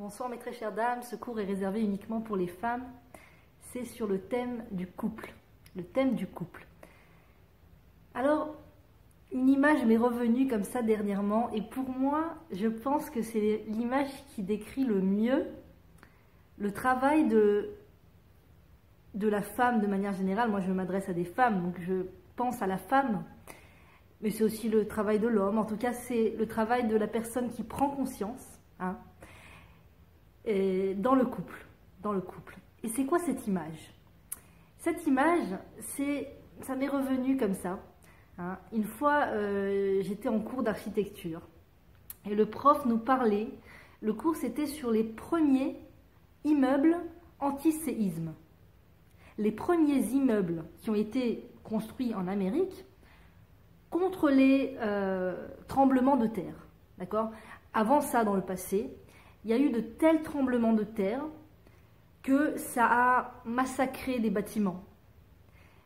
Bonsoir mes très chères dames, ce cours est réservé uniquement pour les femmes. C'est sur le thème du couple. Le thème du couple. Alors, une image m'est revenue comme ça dernièrement et pour moi, je pense que c'est l'image qui décrit le mieux le travail de la femme de manière générale. Moi, je m'adresse à des femmes, donc je pense à la femme. Mais c'est aussi le travail de l'homme. En tout cas, c'est le travail de la personne qui prend conscience, et dans le couple. Et c'est quoi cette image? Cette image, ça m'est revenu comme ça. Une fois, j'étais en cours d'architecture et le prof nous parlait. Le cours, c'était sur les premiers immeubles anti-séisme. Les premiers immeubles qui ont été construits en Amérique contre les tremblements de terre. D'accord ? Avant ça, dans le passé, il y a eu de tels tremblements de terre que ça a massacré des bâtiments.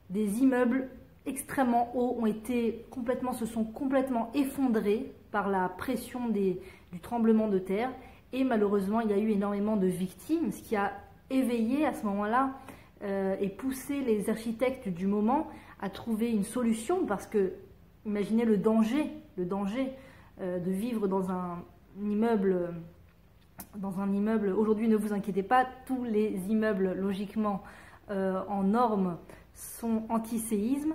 Des immeubles extrêmement hauts se sont complètement effondrés par la pression du tremblement de terre. Et malheureusement, il y a eu énormément de victimes, ce qui a éveillé à ce moment-là et poussé les architectes du moment à trouver une solution, parce que imaginez le danger de vivre dans un immeuble. Aujourd'hui, ne vous inquiétez pas, tous les immeubles, logiquement, en normes, sont anti-séisme.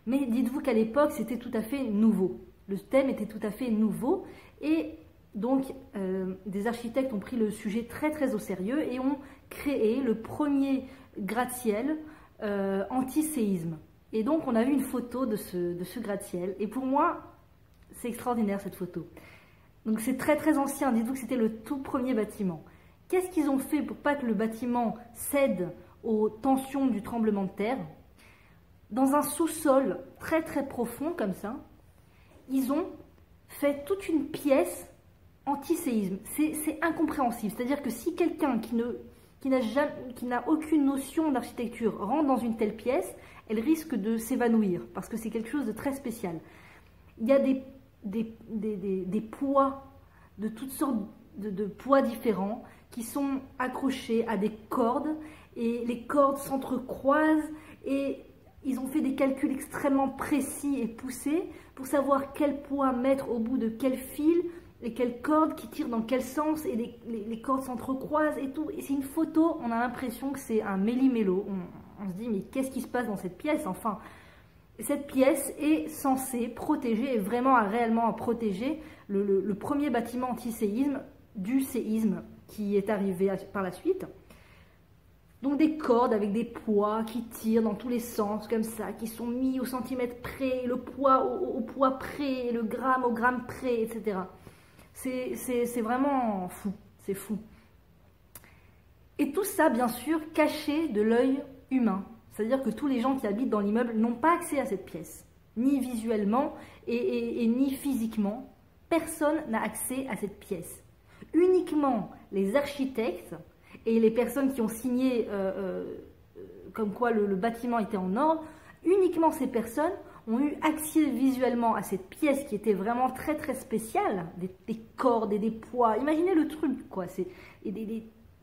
Mais dites-vous qu'à l'époque, c'était tout à fait nouveau. Le thème était tout à fait nouveau. Et donc, des architectes ont pris le sujet très très au sérieux et ont créé le premier gratte-ciel anti-séisme. Et donc, on a vu une photo de ce gratte-ciel. Et pour moi, c'est extraordinaire cette photo. Donc c'est très très ancien, dites-vous que c'était le tout premier bâtiment. Qu'est-ce qu'ils ont fait pour pas que le bâtiment cède aux tensions du tremblement de terre? Dans un sous-sol très très profond comme ça, ils ont fait toute une pièce anti-séisme. C'est incompréhensible, c'est-à-dire que si quelqu'un qui n'a aucune notion d'architecture rentre dans une telle pièce, elle risque de s'évanouir, parce que c'est quelque chose de très spécial. Il y a des poids, de toutes sortes de poids différents qui sont accrochés à des cordes et les cordes s'entrecroisent et ils ont fait des calculs extrêmement précis et poussés pour savoir quel poids mettre au bout de quel fil et quelle corde qui tire dans quel sens et les cordes s'entrecroisent et tout. Et c'est une photo, on a l'impression que c'est un méli-mélo. On se dit mais qu'est-ce qui se passe dans cette pièce enfin? Cette pièce est censée protéger, et vraiment réellement protéger le premier bâtiment anti-séisme du séisme qui est arrivé par la suite. Donc des cordes avec des poids qui tirent dans tous les sens comme ça, qui sont mis au centimètre près, le poids au poids près, le gramme au gramme près, etc. C'est vraiment fou, c'est fou. Et tout ça, bien sûr, caché de l'œil humain. C'est-à-dire que tous les gens qui habitent dans l'immeuble n'ont pas accès à cette pièce, ni visuellement et ni physiquement. Personne n'a accès à cette pièce. Uniquement les architectes et les personnes qui ont signé comme quoi le bâtiment était en ordre, uniquement ces personnes ont eu accès visuellement à cette pièce qui était vraiment très très spéciale, des cordes et des poids. Imaginez le truc, quoi.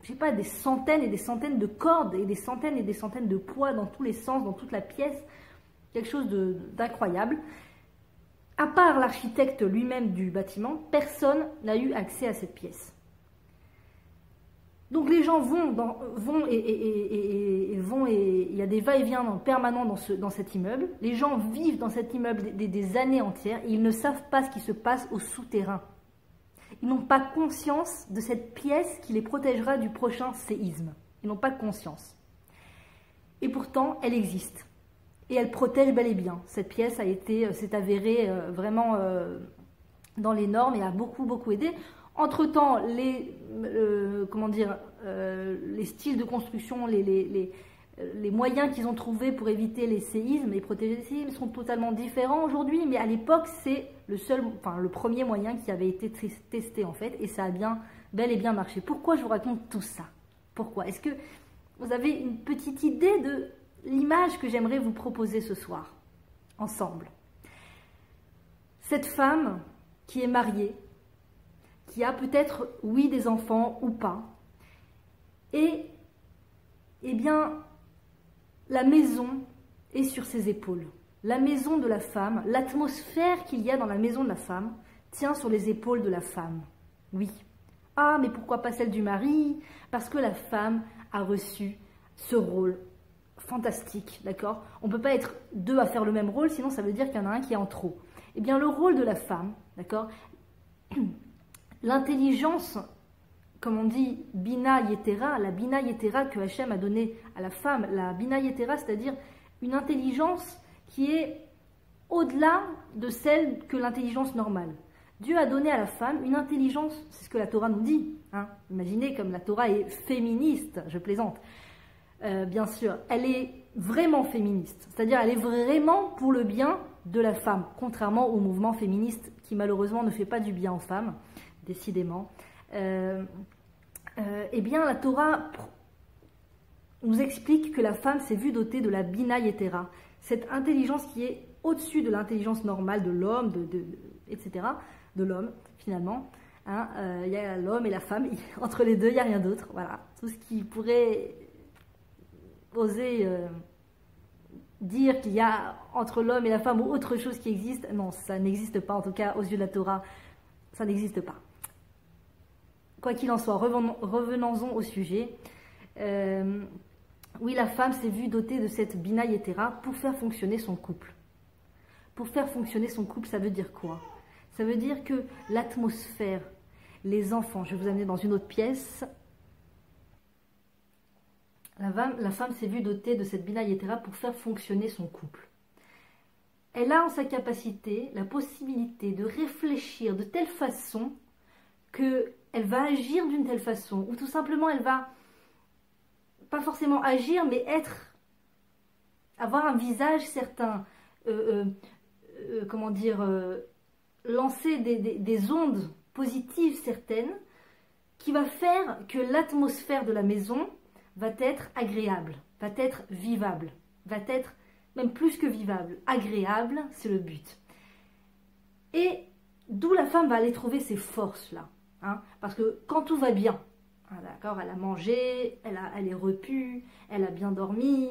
Je sais pas, des centaines et des centaines de cordes et des centaines de poids dans tous les sens, dans toute la pièce. Quelque chose d'incroyable. À part l'architecte lui-même du bâtiment, personne n'a eu accès à cette pièce. Donc les gens vont et il y a des va-et-vient permanents dans cet immeuble. Les gens vivent dans cet immeuble des années entières et ils ne savent pas ce qui se passe au souterrain. Ils n'ont pas conscience de cette pièce qui les protégera du prochain séisme. Ils n'ont pas conscience. Et pourtant, elle existe. Et elle protège bel et bien. Cette pièce s'est avérée vraiment dans les normes et a beaucoup, beaucoup aidé. Entre-temps, les styles de construction, les moyens qu'ils ont trouvés pour éviter les séismes et protéger les séismes sont totalement différents aujourd'hui, mais à l'époque, c'est le premier moyen qui avait été testé en fait, et ça a bel et bien marché. Pourquoi je vous raconte tout ça? Pourquoi? Est-ce que vous avez une petite idée de l'image que j'aimerais vous proposer ce soir, ensemble? Cette femme qui est mariée, qui a peut-être, oui, des enfants ou pas. Et, eh bien, la maison est sur ses épaules. La maison de la femme, l'atmosphère qu'il y a dans la maison de la femme, tient sur les épaules de la femme. Oui. Ah, mais pourquoi pas celle du mari? Parce que la femme a reçu ce rôle fantastique, d'accord? On ne peut pas être deux à faire le même rôle, sinon ça veut dire qu'il y en a un qui est en trop. Eh bien, le rôle de la femme, d'accord? L'intelligence, comme on dit, Bina Yetera, la Bina Yetera que Hachem a donnée à la femme, la Bina Yetera, c'est-à-dire une intelligence qui est au-delà de celle que l'intelligence normale. Dieu a donné à la femme une intelligence, c'est ce que la Torah nous dit. Hein. Imaginez comme la Torah est féministe, je plaisante. Bien sûr, elle est vraiment féministe, c'est-à-dire elle est vraiment pour le bien de la femme, contrairement au mouvement féministe qui malheureusement ne fait pas du bien aux femmes, décidément. Eh bien, la Torah nous explique que la femme s'est vue dotée de la Bina Yetera, cette intelligence qui est au-dessus de l'intelligence normale de l'homme, etc., de l'homme, finalement. Hein, y a l'homme et la femme, entre les deux, il n'y a rien d'autre. Voilà. Tout ce qui pourrait oser dire qu'il y a entre l'homme et la femme ou autre chose qui existe, non, ça n'existe pas, en tout cas aux yeux de la Torah, ça n'existe pas. Quoi qu'il en soit, revenons-en au sujet. Oui, la femme s'est vue dotée de cette Bina Yetera pour faire fonctionner son couple. Pour faire fonctionner son couple, ça veut dire quoi? Ça veut dire que l'atmosphère, les enfants, je vais vous amener dans une autre pièce. La femme s'est vue dotée de cette Bina Yetera pour faire fonctionner son couple. Elle a en sa capacité la possibilité de réfléchir de telle façon qu'elle va agir d'une telle façon, ou tout simplement elle va pas forcément agir, mais avoir un visage certain, comment dire, lancer des ondes positives certaines, qui va faire que l'atmosphère de la maison va être agréable, va être vivable, va être même plus que vivable, agréable, c'est le but. Et d'où la femme va aller trouver ces forces-là, hein, parce que quand tout va bien, d'accord, elle a mangé, elle est repue, elle a bien dormi,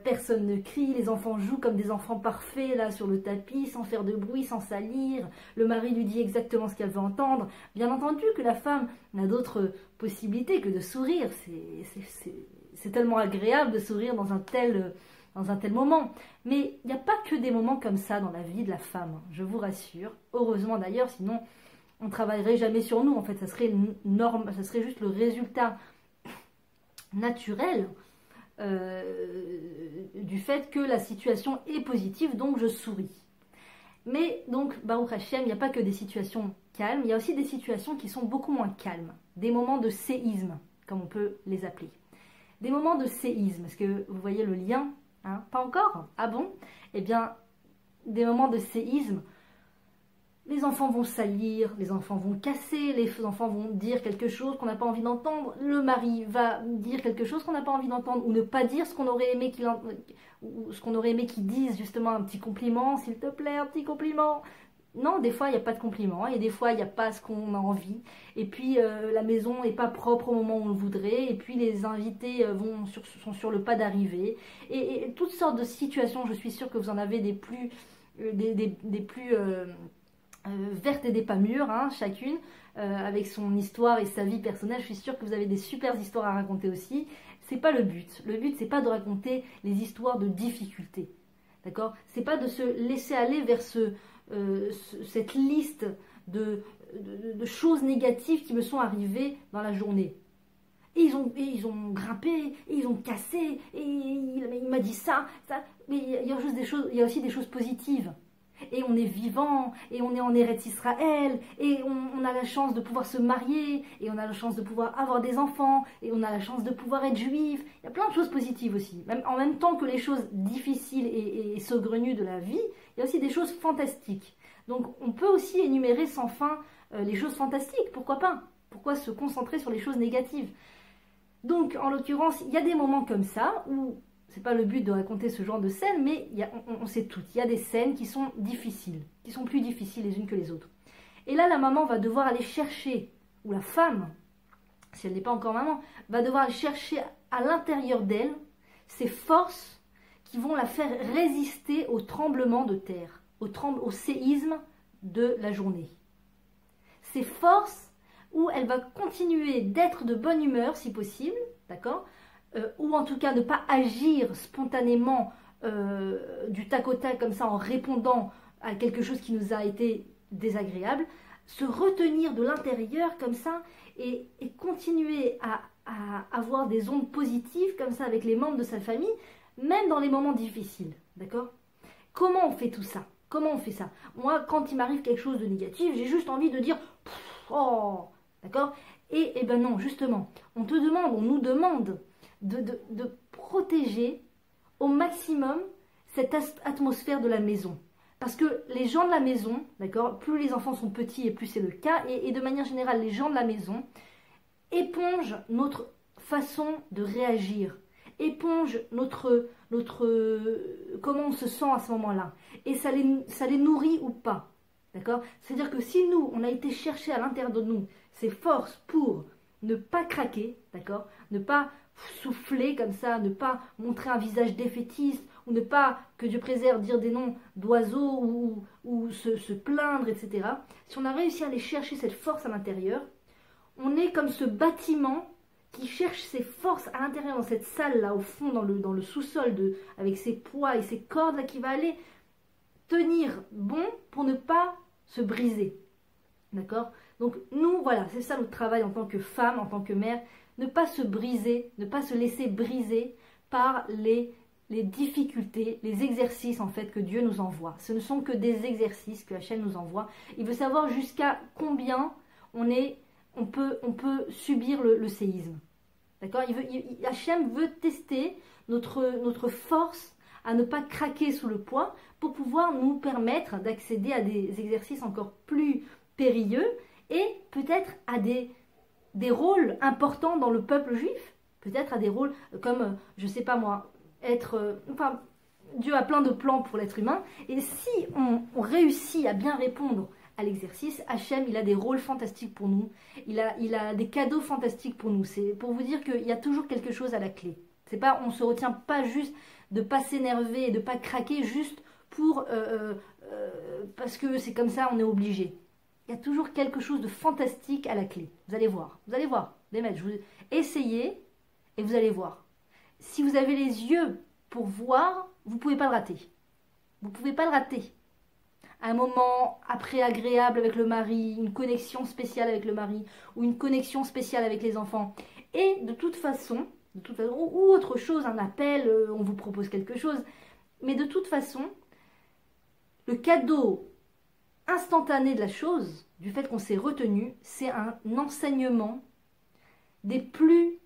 personne ne crie, les enfants jouent comme des enfants parfaits là sur le tapis, sans faire de bruit, sans salir, le mari lui dit exactement ce qu'elle veut entendre. Bien entendu que la femme n'a d'autre possibilité que de sourire, c'est tellement agréable de sourire dans un tel moment. Mais il n'y a pas que des moments comme ça dans la vie de la femme, je vous rassure, heureusement d'ailleurs, sinon on ne travaillerait jamais sur nous, en fait, ça serait une norme, ça serait juste le résultat naturel du fait que la situation est positive, donc je souris. Mais donc, Baruch Hashem, il n'y a pas que des situations calmes, il y a aussi des situations qui sont beaucoup moins calmes, des moments de séisme, comme on peut les appeler. Des moments de séisme, est-ce que vous voyez le lien, hein? Pas encore? Ah bon? Eh bien, des moments de séisme, les enfants vont salir, les enfants vont casser, les enfants vont dire quelque chose qu'on n'a pas envie d'entendre, le mari va dire quelque chose qu'on n'a pas envie d'entendre, ou ne pas dire ce qu'on aurait aimé qu'il dise, justement un petit compliment, s'il te plaît, un petit compliment. Non, des fois il n'y a pas de compliment, et des fois il n'y a pas ce qu'on a envie, et puis la maison n'est pas propre au moment où on le voudrait, et puis les invités sont sur le pas d'arriver, et toutes sortes de situations, je suis sûre que vous en avez des plus vertes et des pas mûres, hein, chacune, avec son histoire et sa vie personnelle. Je suis sûre que vous avez des super histoires à raconter aussi. C'est pas le but. Le but, c'est pas de raconter les histoires de difficultés. D'accord? C'est pas de se laisser aller vers cette liste de choses négatives qui me sont arrivées dans la journée. Et ils ont grimpé, et ils ont cassé, et il m'a dit ça. Mais il y a aussi des choses positives. Et on est vivant, et on est en Eretz Israël, et on a la chance de pouvoir se marier, et on a la chance de pouvoir avoir des enfants, et on a la chance de pouvoir être juif. Il y a plein de choses positives aussi. En même temps que les choses difficiles et saugrenues de la vie, il y a aussi des choses fantastiques. Donc on peut aussi énumérer sans fin les choses fantastiques, pourquoi pas? Pourquoi se concentrer sur les choses négatives? Donc en l'occurrence, il y a des moments comme ça où c'est pas le but de raconter ce genre de scène, mais on sait tout. Il y a des scènes qui sont difficiles, qui sont plus difficiles les unes que les autres. Et là, la maman va devoir aller chercher, ou la femme, si elle n'est pas encore maman, va devoir aller chercher à l'intérieur d'elle ces forces qui vont la faire résister au tremblement de terre, au séisme de la journée. Ces forces où elle va continuer d'être de bonne humeur si possible, d'accord, ou en tout cas ne pas agir spontanément du tac au tac comme ça en répondant à quelque chose qui nous a été désagréable, se retenir de l'intérieur comme ça et continuer à avoir des ondes positives comme ça avec les membres de sa famille, même dans les moments difficiles, d'accord? Comment on fait tout ça? Comment on fait ça? Moi, quand il m'arrive quelque chose de négatif, j'ai juste envie de dire « Oh !» D'accord? Et ben non, justement, on nous demande de protéger au maximum cette atmosphère de la maison. Parce que les gens de la maison, d'accord, plus les enfants sont petits et plus c'est le cas, et de manière générale, les gens de la maison épongent notre façon de réagir, épongent comment on se sent à ce moment-là. Et ça les nourrit ou pas. D'accord? C'est-à-dire que si nous, on a été chercher à l'intérieur de nous ces forces pour ne pas craquer, d'accord? Ne pas souffler comme ça, ne pas montrer un visage défaitiste, ou ne pas, que Dieu préserve, dire des noms d'oiseaux ou se plaindre, etc. Si on a réussi à aller chercher cette force à l'intérieur, on est comme ce bâtiment qui cherche ses forces à l'intérieur, dans cette salle là, au fond, dans le sous-sol, avec ses poids et ses cordes là, qui va aller tenir bon pour ne pas se briser. D'accord? Donc nous, voilà, c'est ça notre travail en tant que femme, en tant que mère, ne pas se briser, ne pas se laisser briser par les difficultés, les exercices en fait que Dieu nous envoie. Ce ne sont que des exercices que Hachem nous envoie. Il veut savoir jusqu'à combien on peut subir le séisme. D'accord? Hachem veut tester notre force à ne pas craquer sous le poids pour pouvoir nous permettre d'accéder à des exercices encore plus périlleux et peut-être à des rôles importants dans le peuple juif, peut-être à des rôles comme, je sais pas moi, Dieu a plein de plans pour l'être humain, et si on réussit à bien répondre à l'exercice, Hachem, il a des rôles fantastiques pour nous, il a des cadeaux fantastiques pour nous. C'est pour vous dire qu'il y a toujours quelque chose à la clé. C'est pas, on se retient pas juste de pas s'énerver et de pas craquer juste pour parce que c'est comme ça, on est obligé. Il y a toujours quelque chose de fantastique à la clé. Vous allez voir, les maîtres, essayez et vous allez voir. Si vous avez les yeux pour voir, vous ne pouvez pas le rater. Vous ne pouvez pas le rater. Un moment après agréable avec le mari, une connexion spéciale avec le mari, ou une connexion spéciale avec les enfants. Et de toute façon, ou autre chose, un appel, on vous propose quelque chose. Mais de toute façon, le cadeau instantané de la chose, du fait qu'on s'est retenu, c'est un enseignement des plus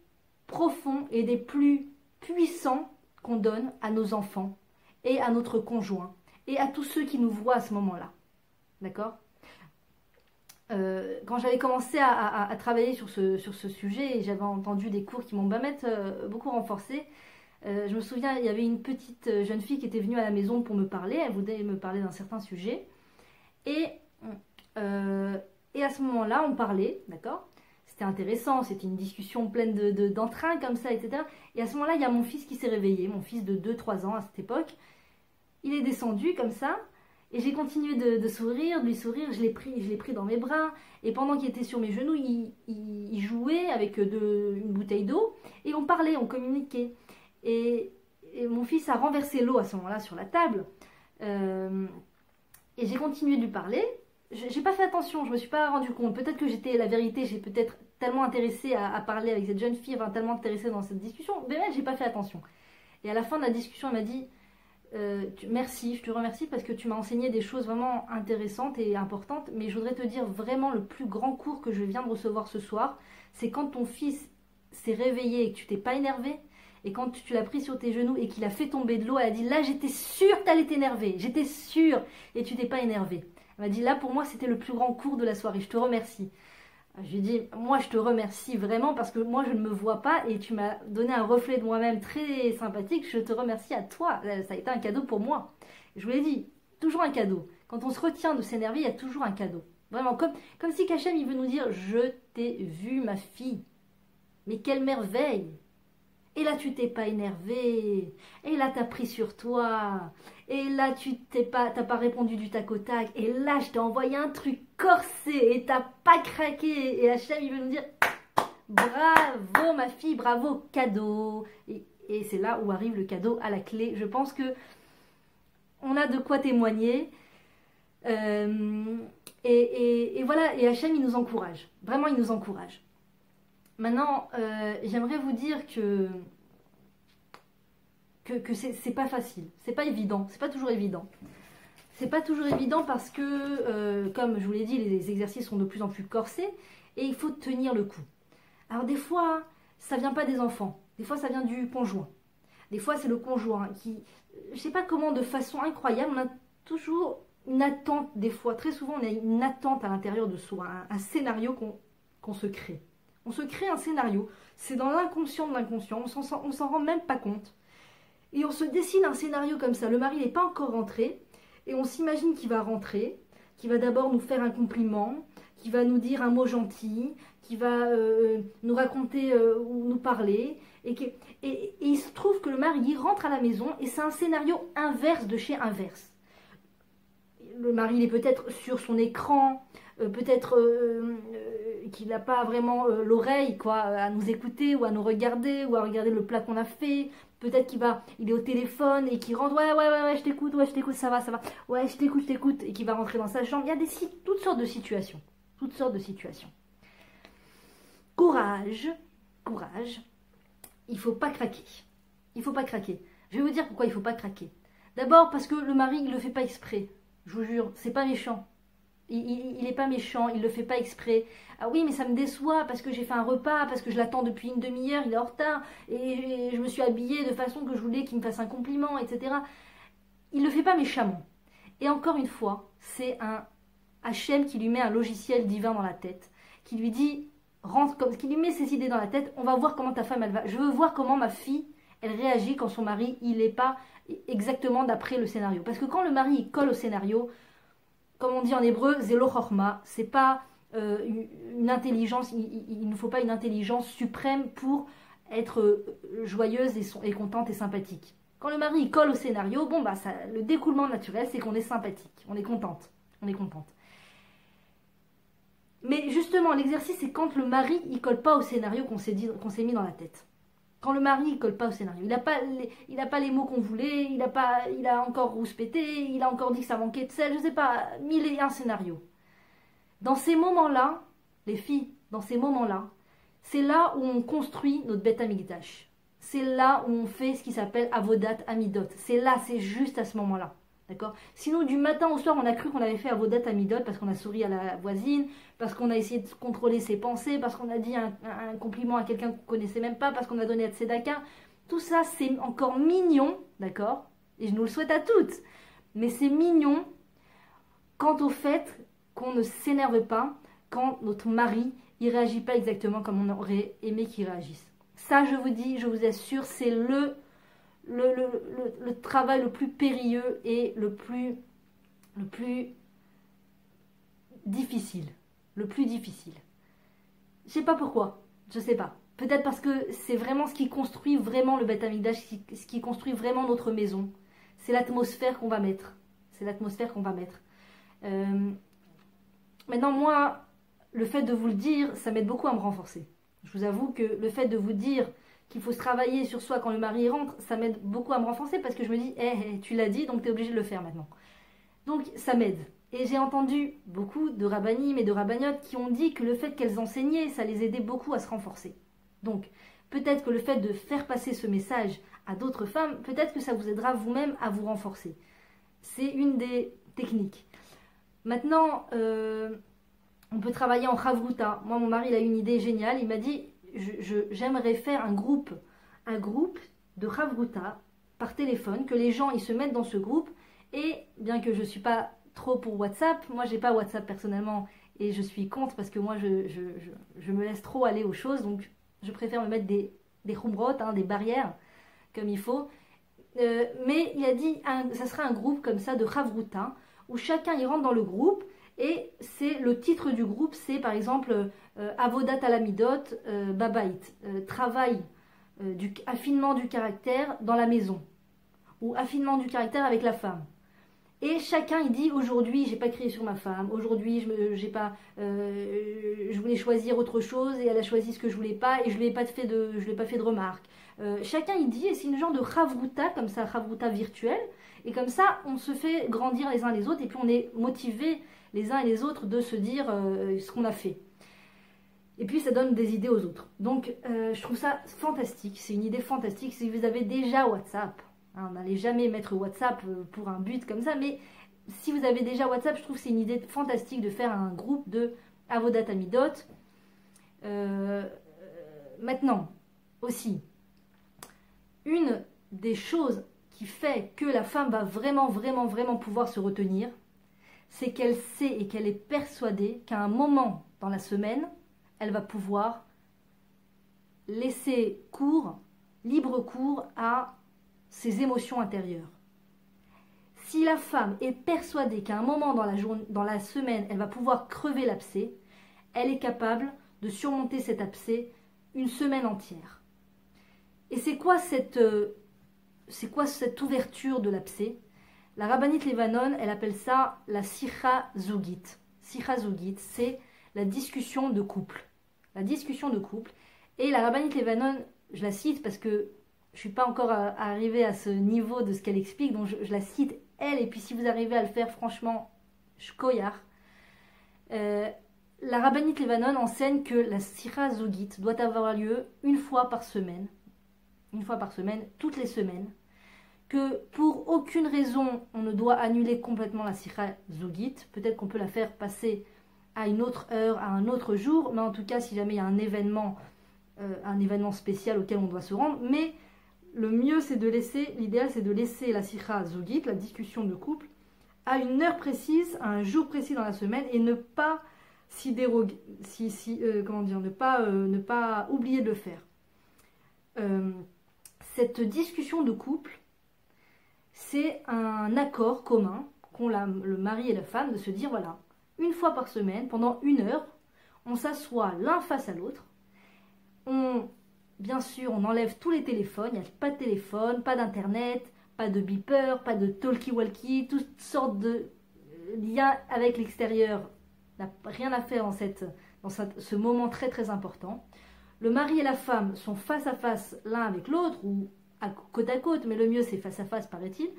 profonds et des plus puissants qu'on donne à nos enfants et à notre conjoint et à tous ceux qui nous voient à ce moment-là. D'accord? Quand j'avais commencé à travailler sur ce sujet, et j'avais entendu des cours qui m'ont beaucoup renforcé, je me souviens, il y avait une petite jeune fille qui était venue à la maison pour me parler, elle voulait me parler d'un certain sujet, et à ce moment-là, on parlait, d'accord? C'était intéressant, c'était une discussion pleine d'entrain comme ça, etc. Et à ce moment-là, il y a mon fils qui s'est réveillé, mon fils de 2-3 ans à cette époque. Il est descendu comme ça, et j'ai continué de sourire, de lui sourire, je l'ai pris dans mes bras, et pendant qu'il était sur mes genoux, il jouait avec une bouteille d'eau, et on parlait, on communiquait. Et mon fils a renversé l'eau à ce moment-là sur la table, et j'ai continué de lui parler. J'ai pas fait attention, je me suis pas rendu compte. Peut-être que j'étais, la vérité, j'ai peut-être tellement intéressée à parler avec cette jeune fille, enfin tellement intéressée dans cette discussion, mais j'ai pas fait attention. Et à la fin de la discussion, elle m'a dit merci, je te remercie parce que tu m'as enseigné des choses vraiment intéressantes et importantes, mais je voudrais te dire vraiment le plus grand cours que je viens de recevoir ce soir, c'est quand ton fils s'est réveillé et que tu t'es pas énervé, et quand tu l'as pris sur tes genoux et qu'il a fait tomber de l'eau, elle a dit là j'étais sûre que t'allais t'énerver, j'étais sûre, et tu t'es pas énervé. Elle m'a dit là pour moi c'était le plus grand cours de la soirée, je te remercie. Je lui ai dit moi je te remercie vraiment parce que moi je ne me vois pas et tu m'as donné un reflet de moi-même très sympathique, je te remercie à toi, ça a été un cadeau pour moi. Je vous l'ai dit, toujours un cadeau. Quand on se retient de s'énerver, il y a toujours un cadeau. Vraiment, comme si Hachem, il veut nous dire, je t'ai vu, ma fille. Mais quelle merveille! Et là, tu t'es pas énervé. Et là, t'as pris sur toi. Et là, t'as pas répondu du tac au tac. Et là, je t'ai envoyé un truc corsé et t'as pas craqué. Et Hachem, il veut nous dire, bravo, ma fille, bravo, cadeau. Et c'est là où arrive le cadeau à la clé. Je pense que on a de quoi témoigner. Et voilà, et Hachem, il nous encourage. Vraiment, il nous encourage. Maintenant, j'aimerais vous dire que c'est pas facile, c'est pas évident, c'est pas toujours évident. C'est pas toujours évident parce que, comme je vous l'ai dit, les exercices sont de plus en plus corsés et il faut tenir le coup. Alors des fois, ça vient pas des enfants, des fois ça vient du conjoint. Des fois c'est le conjoint qui, je sais pas comment, de façon incroyable, on a toujours une attente, des fois, très souvent on a une attente à l'intérieur de soi, un scénario qu'on se crée. On se crée un scénario, c'est dans l'inconscient de l'inconscient, on s'en rend même pas compte. Et on se dessine un scénario comme ça, le mari n'est pas encore rentré, et on s'imagine qu'il va rentrer, qu'il va d'abord nous faire un compliment, qu'il va nous dire un mot gentil, qu'il va nous raconter ou nous parler, et il se trouve que le mari il rentre à la maison, et c'est un scénario inverse de chez inverse. Le mari il est peut-être sur son écran, peut-être qu'il n'a pas vraiment l'oreille quoi, à nous écouter ou à nous regarder ou à regarder le plat qu'on a fait. Peut-être il est au téléphone et qu'il rentre, ouais, je t'écoute, ça va, ouais, je t'écoute, et qu'il va rentrer dans sa chambre. Il y a toutes sortes de situations, Courage, il faut pas craquer, Je vais vous dire pourquoi il faut pas craquer. D'abord parce que le mari il le fait pas exprès. Je vous jure, c'est pas méchant. Il n'est pas méchant, il le fait pas exprès. Ah oui, mais ça me déçoit parce que j'ai fait un repas, parce que je l'attends depuis une demi-heure, il est en retard, et je me suis habillée de façon que je voulais qu'il me fasse un compliment, etc. Il le fait pas méchamment. Et encore une fois, c'est un Hachem qui lui met un logiciel divin dans la tête, qui lui dit, qui lui met ses idées dans la tête, on va voir comment ta femme elle va. Je veux voir comment ma fille, elle réagit quand son mari, il n'est pas exactement d'après le scénario. Parce que quand le mari il colle au scénario, comme on dit en hébreu, zélo chorma, c'est pas une intelligence, il ne faut pas une intelligence suprême pour être joyeuse et contente et sympathique. Quand le mari il colle au scénario, bon bah le découlement naturel c'est qu'on est sympathique, on est contente. Mais justement l'exercice c'est quand le mari il colle pas au scénario qu'on s'est mis dans la tête. Quand le mari ne colle pas au scénario, il n'a pas les mots qu'on voulait, il a encore rouspété, il a encore dit que ça manquait de sel, je ne sais pas, 1001 scénarios. Dans ces moments-là, les filles, c'est là où on construit notre Beth Amikdash. C'est là où on fait ce qui s'appelle Avodat Amidot. C'est juste à ce moment-là. D'accord? Sinon, du matin au soir, on a cru qu'on avait fait Avodat Amidot parce qu'on a souri à la voisine, parce qu'on a essayé de contrôler ses pensées, parce qu'on a dit un compliment à quelqu'un qu'on ne connaissait même pas, parce qu'on a donné à Tzedaka. Tout ça, c'est encore mignon, d'accord? Et je nous le souhaite à toutes. Mais c'est mignon quant au fait qu'on ne s'énerve pas quand notre mari ne réagit pas exactement comme on aurait aimé qu'il réagisse. Ça, je vous dis, je vous assure, c'est le travail le plus périlleux et le plus difficile. Le plus difficile. Je sais pas pourquoi. Je sais pas. Peut-être parce que c'est vraiment ce qui construit vraiment le Beth Amikdash, ce qui construit vraiment notre maison. C'est l'atmosphère qu'on va mettre. Maintenant, moi, le fait de vous le dire, ça m'aide beaucoup à me renforcer. Je vous avoue que le fait de vous dire qu'il faut se travailler sur soi quand le mari rentre, ça m'aide beaucoup à me renforcer parce que je me dis, tu l'as dit, donc tu es obligé de le faire maintenant. Donc ça m'aide. Et j'ai entendu beaucoup de rabbinim et de rabbanotes qui ont dit que le fait qu'elles enseignaient, ça les aidait beaucoup à se renforcer. Donc peut-être que le fait de faire passer ce message à d'autres femmes, peut-être que ça vous aidera vous-même à vous renforcer. C'est une des techniques. Maintenant, on peut travailler en chavruta. Moi, mon mari, il a une idée géniale. Il m'a dit, j'aimerais faire un groupe de chavruta par téléphone, que les gens ils se mettent dans ce groupe. Et bien que je ne suis pas trop pour WhatsApp, moi j'ai pas WhatsApp personnellement et je suis contre parce que moi je me laisse trop aller aux choses, donc je préfère me mettre des khumrot, des barrières comme il faut. Mais il a dit, ça sera un groupe comme ça de chavruta où chacun il rentre dans le groupe Et c'est le titre du groupe, c'est par exemple Avodat Alamidot Babait, travail affinement du caractère dans la maison, ou affinement du caractère avec la femme. Et chacun il dit aujourd'hui j'ai pas crié sur ma femme, aujourd'hui je voulais choisir autre chose et elle a choisi ce que je voulais pas et je lui ai pas fait de remarques. Chacun il dit, et c'est une genre de chavruta comme ça, chavruta virtuelle, et comme ça on se fait grandir les uns les autres et puis on est motivés les uns et les autres de se dire ce qu'on a fait. Et puis ça donne des idées aux autres. Donc je trouve ça fantastique, c'est une idée fantastique. Si vous avez déjà WhatsApp, hein, on n'allait jamais mettre WhatsApp pour un but comme ça, mais si vous avez déjà WhatsApp, je trouve que c'est une idée fantastique de faire un groupe de Avodat Amidot. Maintenant, aussi, une des choses qui fait que la femme va vraiment pouvoir se retenir, c'est qu'elle sait et qu'elle est persuadée qu'à un moment dans la semaine, elle va pouvoir laisser libre cours à ses émotions intérieures. Si la femme est persuadée qu'à un moment dans la semaine, elle va pouvoir crever l'abcès, elle est capable de surmonter cet abcès une semaine entière. Et c'est quoi cette ouverture de l'abcès? La rabbinite Levanon, elle appelle ça la sicha zougit. Sicha zougit, c'est la discussion de couple. La discussion de couple. Et la rabbinite Levanon, je la cite parce que je ne suis pas encore arrivée à ce niveau de ce qu'elle explique, donc je la cite elle, et puis si vous arrivez à le faire, franchement, shkoyar. La rabbinite Levanon enseigne que la sicha zougit doit avoir lieu une fois par semaine, toutes les semaines, que pour aucune raison on ne doit annuler complètement la sicha zougit. Peut-être qu'on peut la faire passer à une autre heure, à un autre jour, mais en tout cas si jamais il y a un événement spécial auquel on doit se rendre. Mais le mieux c'est de laisser, l'idéal c'est de laisser la sicha zougit, la discussion de couple, à une heure précise, à un jour précis dans la semaine, et ne pas ne pas oublier de le faire. Cette discussion de couple, c'est un accord commun qu'ont le mari et la femme de se dire, voilà, une fois par semaine, pendant une heure, on s'assoit l'un face à l'autre. Bien sûr, on enlève tous les téléphones, il n'y a pas de téléphone, pas d'internet, pas de beeper, pas de talkie-walkie, toutes sortes de liens avec l'extérieur. N'a rien à faire dans ce moment très important. Le mari et la femme sont face à face l'un avec l'autre, ou côte à côte, mais le mieux c'est face à face, paraît-il.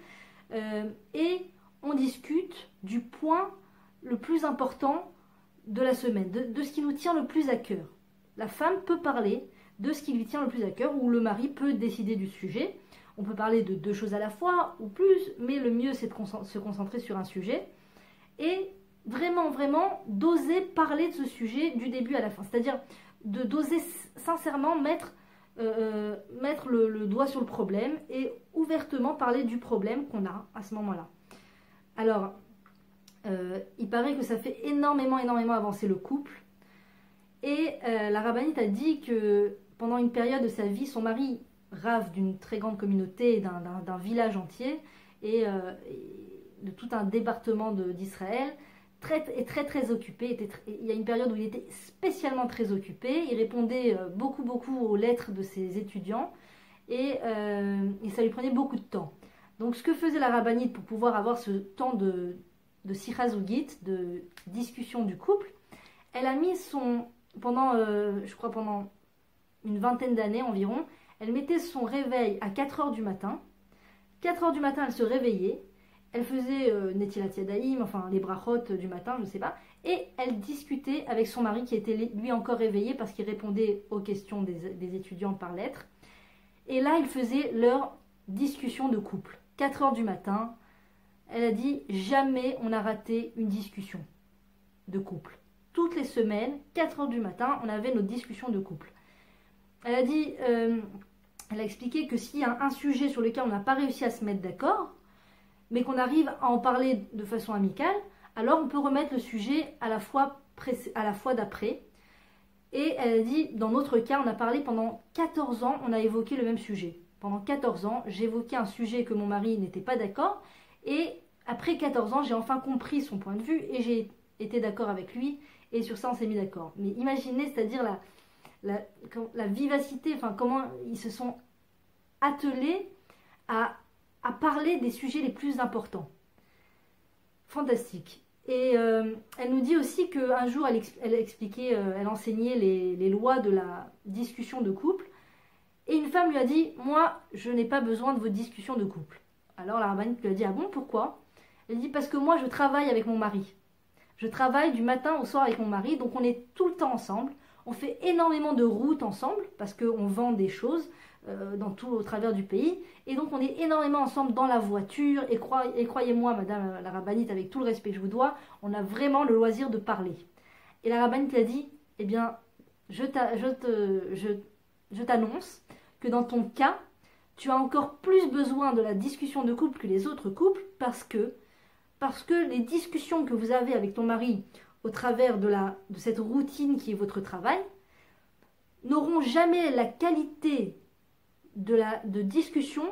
Et on discute du point le plus important de la semaine, de ce qui nous tient le plus à cœur. La femme peut parler de ce qui lui tient le plus à cœur, ou le mari peut décider du sujet. On peut parler de 2 choses à la fois, ou plus, mais le mieux c'est de se concentrer sur un sujet. Et vraiment d'oser parler de ce sujet du début à la fin. C'est-à-dire d'oser sincèrement mettre le doigt sur le problème et ouvertement parler du problème qu'on a à ce moment-là. Alors, il paraît que ça fait énormément avancer le couple. Et la rabbinite a dit que pendant une période de sa vie, son mari, rave d'une très grande communauté, d'un village entier, et de tout un département d'Israël, est très occupé. Il y a une période où il était spécialement très occupé. Il répondait beaucoup aux lettres de ses étudiants, et ça lui prenait beaucoup de temps. Donc ce que faisait la rabbinite pour pouvoir avoir ce temps de sicha zougit, de discussion du couple, elle a mis pendant une vingtaine d'années environ, elle mettait son réveil à 4 heures du matin. 4 heures du matin, elle se réveillait. Elle faisait Netilat Yadayim, enfin les brachot du matin, je ne sais pas, et elle discutait avec son mari qui était lui encore réveillé parce qu'il répondait aux questions des étudiants par lettres. Et là, ils faisaient leur discussion de couple. 4 heures du matin, elle a dit jamais on a raté une discussion de couple. Toutes les semaines, 4 heures du matin, on avait notre discussion de couple. Elle a dit, elle a expliqué que s'il y a un sujet sur lequel on n'a pas réussi à se mettre d'accord, mais qu'on arrive à en parler de façon amicale, alors on peut remettre le sujet à la fois d'après. Et elle a dit, dans notre cas, on a parlé pendant 14 ans, on a évoqué le même sujet. Pendant 14 ans, j'évoquais un sujet que mon mari n'était pas d'accord, et après 14 ans, j'ai enfin compris son point de vue, et j'ai était d'accord avec lui, et sur ça on s'est mis d'accord. Mais imaginez, c'est-à-dire la vivacité, enfin comment ils se sont attelés à parler des sujets les plus importants. Fantastique. Et elle nous dit aussi qu'un jour, elle expliquait, elle enseignait les lois de la discussion de couple. Et une femme lui a dit, moi, je n'ai pas besoin de vos discussions de couple. Alors la rabbinite lui a dit, ah bon, pourquoi? Elle dit, parce que moi, je travaille avec mon mari. Je travaille du matin au soir avec mon mari, donc on est tout le temps ensemble. On fait énormément de routes ensemble, parce qu'on vend des choses au travers du pays. Et donc on est énormément ensemble dans la voiture. Et croyez-moi, madame la rabbinite, avec tout le respect que je vous dois, on a vraiment le loisir de parler. Et la rabbinite lui a dit, eh bien, je t'annonce que dans ton cas, tu as encore plus besoin de la discussion de couple que les autres couples, parce que les discussions que vous avez avec ton mari au travers de cette routine qui est votre travail n'auront jamais la qualité de discussion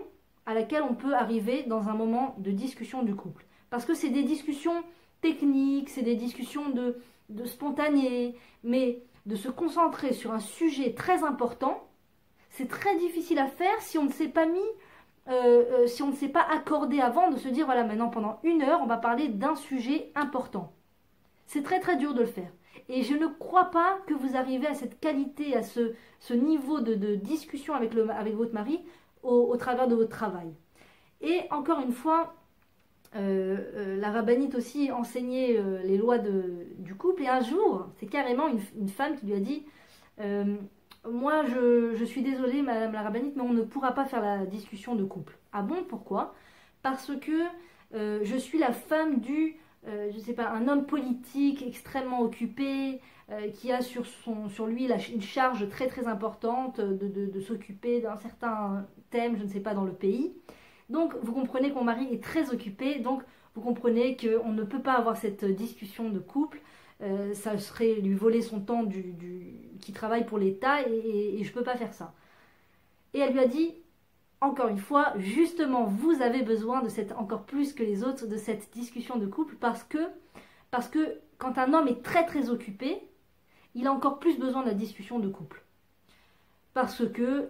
à laquelle on peut arriver dans un moment de discussion du couple. Parce que c'est des discussions techniques, c'est des discussions de spontanées, mais de se concentrer sur un sujet très important, c'est très difficile à faire si on ne s'est pas si on ne s'est pas accordé avant de se dire, voilà, maintenant pendant 1 heure, on va parler d'un sujet important. C'est très très dur de le faire. Et je ne crois pas que vous arrivez à cette qualité, à ce niveau de discussion avec votre mari au travers de votre travail. Et encore une fois, la rabbinite aussi enseignait les lois du couple. Et un jour, c'est carrément une femme qui lui a dit, moi je suis désolée madame la rabbinite, mais on ne pourra pas faire la discussion de couple. Ah bon, pourquoi? Parce que je suis la femme je sais pas, un homme politique extrêmement occupé, qui a sur lui une charge très très importante de s'occuper d'un certain thème, je ne sais pas, dans le pays. Donc vous comprenez que mon mari est très occupé, donc vous comprenez qu'on ne peut pas avoir cette discussion de couple, ça serait lui voler son temps qui travaille pour l'État, et je ne peux pas faire ça. Et elle lui a dit, encore une fois, justement, vous avez besoin encore plus que les autres, de cette discussion de couple, parce que quand un homme est très très occupé, il a encore plus besoin de la discussion de couple. Parce que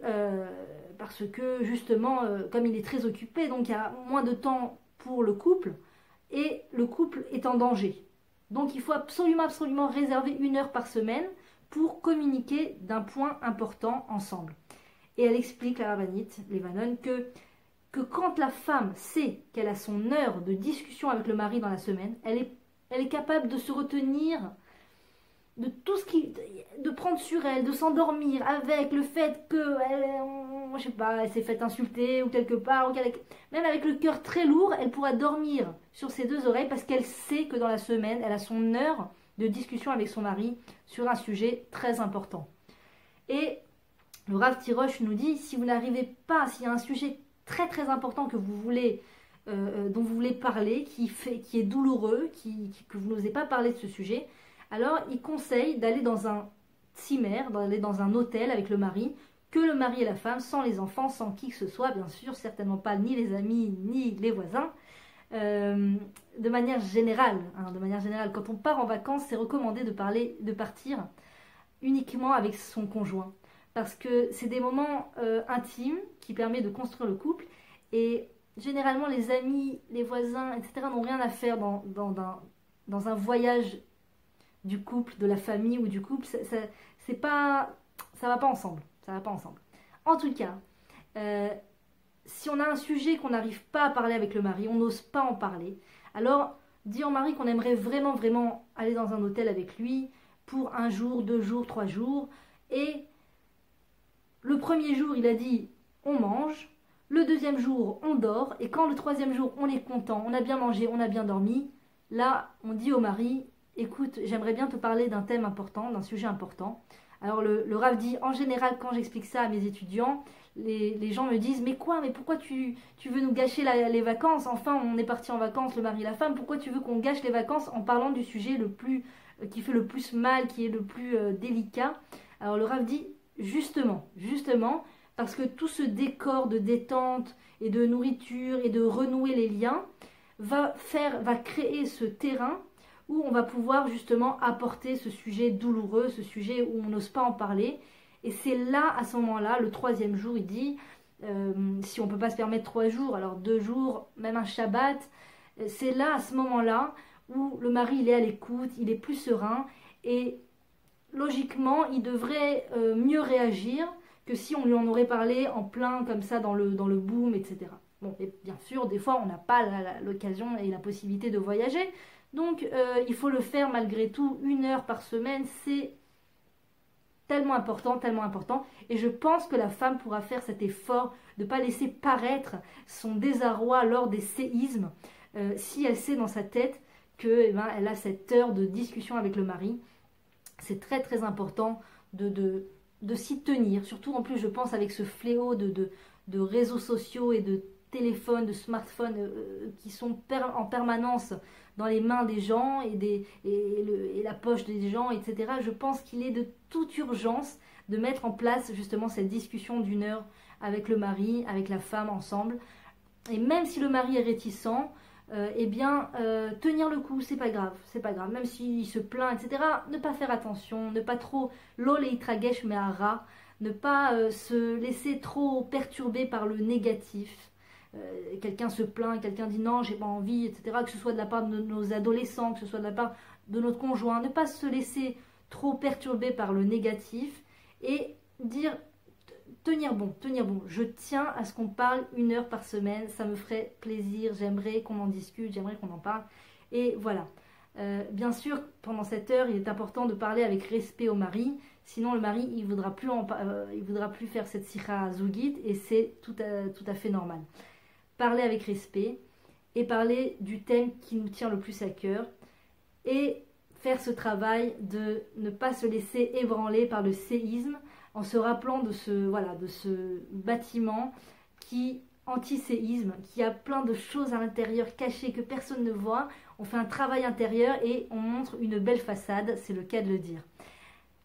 justement, comme il est très occupé, donc il y a moins de temps pour le couple, et le couple est en danger. Donc il faut absolument réserver 1 heure par semaine pour communiquer d'un point important ensemble. Et elle explique, la rabbinite Levanon, que quand la femme sait qu'elle a son heure de discussion avec le mari dans la semaine, elle est capable de se retenir de tout de prendre sur elle, de s'endormir avec le fait que, je sais pas, elle s'est fait insulter ou quelque part, même avec le cœur très lourd, elle pourra dormir sur ses 2 oreilles parce qu'elle sait que dans la semaine, elle a son heure de discussion avec son mari sur un sujet très important. Et le Rav Tirosh nous dit, si vous n'arrivez pas, s'il y a un sujet très très important que vous voulez, dont vous voulez parler, qui est douloureux, que vous n'osez pas parler de ce sujet, alors il conseille d'aller dans un tzimmer, d'aller dans un hôtel avec le mari, que le mari et la femme, sans les enfants, sans qui que ce soit, bien sûr, certainement pas ni les amis, ni les voisins, de manière générale. Quand on part en vacances, c'est recommandé de partir uniquement avec son conjoint. Parce que c'est des moments intimes qui permettent de construire le couple. Et généralement, les amis, les voisins, etc. n'ont rien à faire dans un voyage du couple, de la famille ou du couple. Ça va pas ensemble. Ça va pas ensemble. En tout cas, si on a un sujet qu'on n'arrive pas à parler avec le mari, on n'ose pas en parler, alors dis au mari qu'on aimerait vraiment, vraiment aller dans un hôtel avec lui pour 1 jour, 2 jours, 3 jours. Et le premier jour, il a dit, on mange. Le 2e jour, on dort. Et quand le 3e jour, on est content, on a bien mangé, on a bien dormi, là, on dit au mari, écoute, j'aimerais bien te parler d'un thème important, d'un sujet important. Alors le Rav dit, en général, quand j'explique ça à mes étudiants, les gens me disent, mais pourquoi tu veux nous gâcher les vacances? Enfin, on est parti en vacances, le mari et la femme, pourquoi tu veux qu'on gâche les vacances en parlant du sujet qui fait le plus mal, qui est le plus délicat? Alors le Rav dit, justement, parce que tout ce décor de détente et de nourriture et de renouer les liens va créer ce terrain où on va pouvoir justement apporter ce sujet douloureux, ce sujet où on n'ose pas en parler. Et c'est là, à ce moment-là, le 3e jour, il dit, si on ne peut pas se permettre 3 jours, alors 2 jours, même un Shabbat, c'est là, à ce moment-là, où le mari, il est à l'écoute, il est plus serein, et logiquement, il devrait mieux réagir que si on lui en aurait parlé en plein, comme ça, dans le boom, etc. Bon, et bien sûr, des fois, on n'a pas l'occasion et la possibilité de voyager, donc il faut le faire malgré tout, 1 heure par semaine, c'est tellement important, et je pense que la femme pourra faire cet effort de ne pas laisser paraître son désarroi lors des séismes, si elle sait dans sa tête que, elle a cette heure de discussion avec le mari. C'est très très important de s'y tenir, surtout en plus je pense avec ce fléau de réseaux sociaux et de téléphones, de smartphones qui sont en permanence dans les mains des gens et la poche des gens, etc. Je pense qu'il est de toute urgence de mettre en place justement cette discussion d'1 heure avec le mari, avec la femme ensemble. Et même si le mari est réticent, tenir le coup, c'est pas grave, même s'il se plaint, etc. Ne pas faire attention, ne pas trop l'oleitragesh me'ara, ne pas se laisser trop perturber par le négatif. Quelqu'un se plaint, quelqu'un dit non, j'ai pas envie, etc. Que ce soit de la part de nos adolescents, que ce soit de la part de notre conjoint, ne pas se laisser trop perturber par le négatif et dire tenir bon, je tiens à ce qu'on parle 1 heure par semaine, ça me ferait plaisir, j'aimerais qu'on en discute, j'aimerais qu'on en parle, et voilà. Bien sûr, pendant cette heure, il est important de parler avec respect au mari, sinon le mari, il voudra plus faire cette sikha zougit, et c'est tout à fait normal. Parler avec respect, et parler du thème qui nous tient le plus à cœur, et faire ce travail de ne pas se laisser ébranler par le séisme, en se rappelant de ce bâtiment qui, anti-séisme, qui a plein de choses à l'intérieur cachées que personne ne voit. On fait un travail intérieur et on montre une belle façade, c'est le cas de le dire.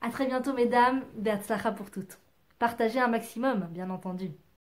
A très bientôt mesdames, Be'atzlacha pour toutes. Partagez un maximum, bien entendu.